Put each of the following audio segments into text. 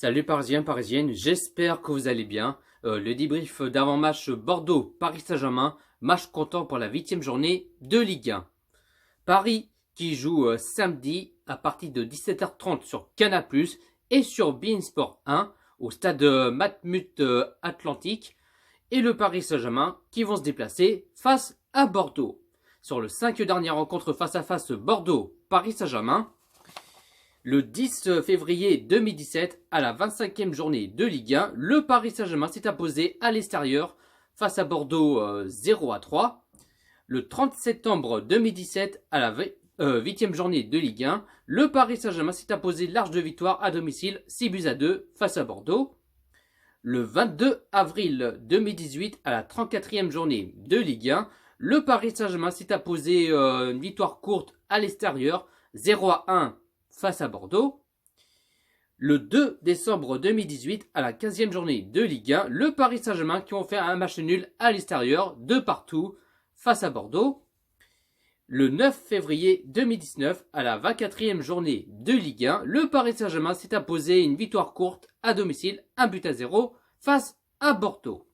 Salut Parisiens, Parisiennes, j'espère que vous allez bien. Le débrief d'avant-match Bordeaux-Paris Saint-Germain, match comptant pour la 8e journée de Ligue 1. Paris qui joue samedi à partir de 17h30 sur Canal+, et sur beIN Sport 1 au stade Matmut Atlantique, et le Paris Saint-Germain qui vont se déplacer face à Bordeaux. Sur le 5 dernières rencontres face à face Bordeaux-Paris Saint-Germain, le 10 février 2017, à la 25e journée de Ligue 1, le Paris Saint-Germain s'est imposé à l'extérieur face à Bordeaux 0-3. Le 30 septembre 2017, à la 8e journée de Ligue 1, le Paris Saint-Germain s'est imposé large de victoire à domicile 6-2 face à Bordeaux. Le 22 avril 2018, à la 34e journée de Ligue 1, le Paris Saint-Germain s'est imposé une victoire courte à l'extérieur 0-1 face à Bordeaux. Le 2 décembre 2018, à la 15e journée de Ligue 1, le Paris Saint-Germain qui ont fait un match nul à l'extérieur, de partout, face à Bordeaux. Le 9 février 2019, à la 24e journée de Ligue 1, le Paris Saint-Germain s'est imposé une victoire courte à domicile, 1-0, face à Bordeaux.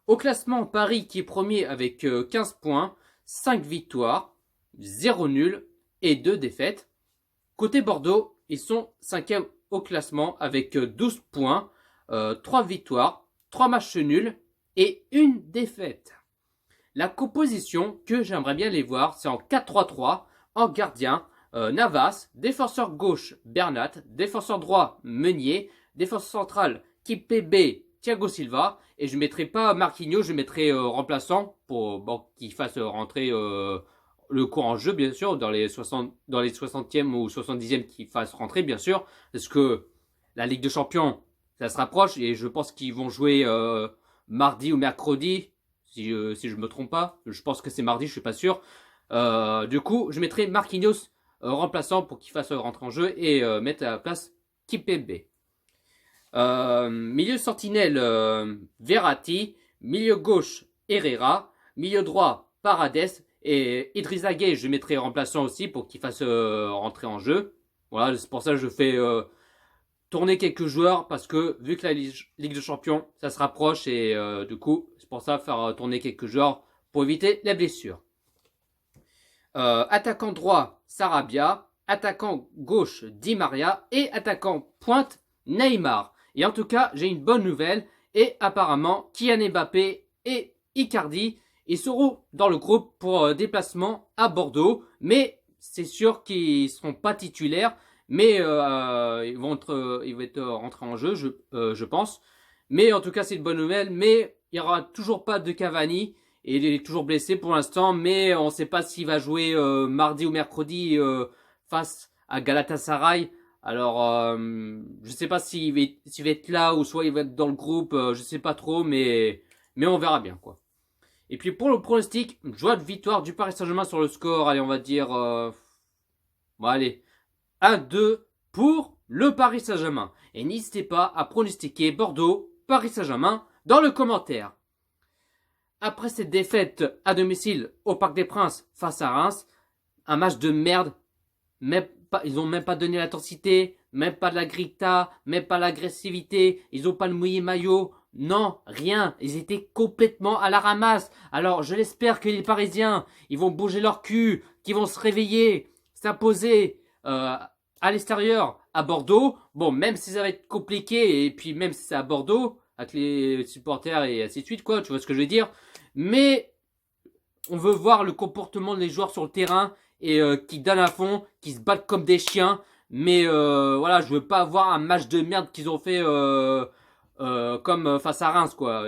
Au classement, Paris qui est premier avec 15 points, 5 victoires, 0 nul et 2 défaites. Côté Bordeaux, ils sont 5e au classement avec 12 points, 3 victoires, 3 matchs nuls et 1 défaite. La composition que j'aimerais bien les voir, c'est en 4-3-3, en gardien, Navas, défenseur gauche, Bernat, défenseur droit, Meunier, défenseur central, Kimpembe, Thiago Silva, et je ne mettrai pas Marquinhos, je mettrai remplaçant pour qu'il fasse rentrer le courant jeu, bien sûr, dans les 60e ou 70e qui fassent rentrer, bien sûr, parce que la Ligue de Champions, ça se rapproche, et je pense qu'ils vont jouer mardi ou mercredi, si je me trompe pas. Je pense que c'est mardi, je suis pas sûr. Du coup, je mettrai Marquinhos remplaçant pour qu'il fasse rentrer en jeu et mettre à la place Kimpembe. Milieu sentinelle, Verratti. Milieu gauche, Herrera. Milieu droit, Paredes. Et Idrissa Gueye, je mettrai remplaçant aussi pour qu'il fasse rentrer en jeu. Voilà, c'est pour ça que je fais tourner quelques joueurs, parce que vu que la Ligue de Champions, ça se rapproche, et du coup, c'est pour ça faire tourner quelques joueurs pour éviter les blessures. Attaquant droit, Sarabia. Attaquant gauche, Di Maria. Et attaquant pointe, Neymar. Et en tout cas, j'ai une bonne nouvelle. Et apparemment, Kylian Mbappé et Icardi, ils seront dans le groupe pour déplacement à Bordeaux. Mais c'est sûr qu'ils ne seront pas titulaires. Mais ils vont être rentrés en jeu, je pense. Mais en tout cas, c'est une bonne nouvelle. Mais il n'y aura toujours pas de Cavani. Et il est toujours blessé pour l'instant. Mais on ne sait pas s'il va jouer mardi ou mercredi face à Galatasaray. Alors, je ne sais pas s'il va être là ou soit il va être dans le groupe. Je ne sais pas trop. Mais on verra bien, quoi. Et puis pour le pronostic, joie de victoire du Paris Saint-Germain sur le score. Allez, on va dire... bon, allez... 1-2 pour le Paris Saint-Germain. Et n'hésitez pas à pronostiquer Bordeaux, Paris Saint-Germain dans le commentaire. Après cette défaite à domicile au Parc des Princes face à Reims, un match de merde. Ils n'ont même pas donné l'intensité, même pas de la grinta, même pas l'agressivité, ils n'ont pas le mouillé maillot. Non, rien. Ils étaient complètement à la ramasse. Alors je l'espère que les Parisiens, ils vont bouger leur cul, qu'ils vont se réveiller, s'imposer à l'extérieur, à Bordeaux. Bon, même si ça va être compliqué, et puis même si c'est à Bordeaux, avec les supporters et ainsi de suite, quoi, tu vois ce que je veux dire. Mais on veut voir le comportement des joueurs sur le terrain, et qui donnent à fond, qui se battent comme des chiens. Mais voilà, je veux pas avoir un match de merde qu'ils ont fait comme face à Reims, quoi,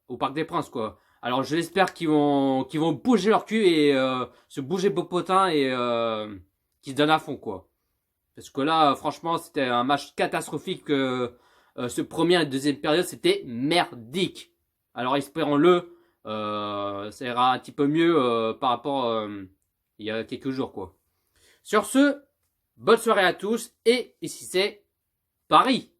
au Parc des Princes, quoi. Alors je l'espère qu'ils vont bouger leur cul et se bouger beau potin et qu'ils se donnent à fond, quoi. Parce que là, franchement, c'était un match catastrophique. Ce premier et deuxième période, c'était merdique. Alors espérons-le, ça ira un petit peu mieux par rapport il y a quelques jours, quoi. Sur ce, bonne soirée à tous, et ici c'est Paris.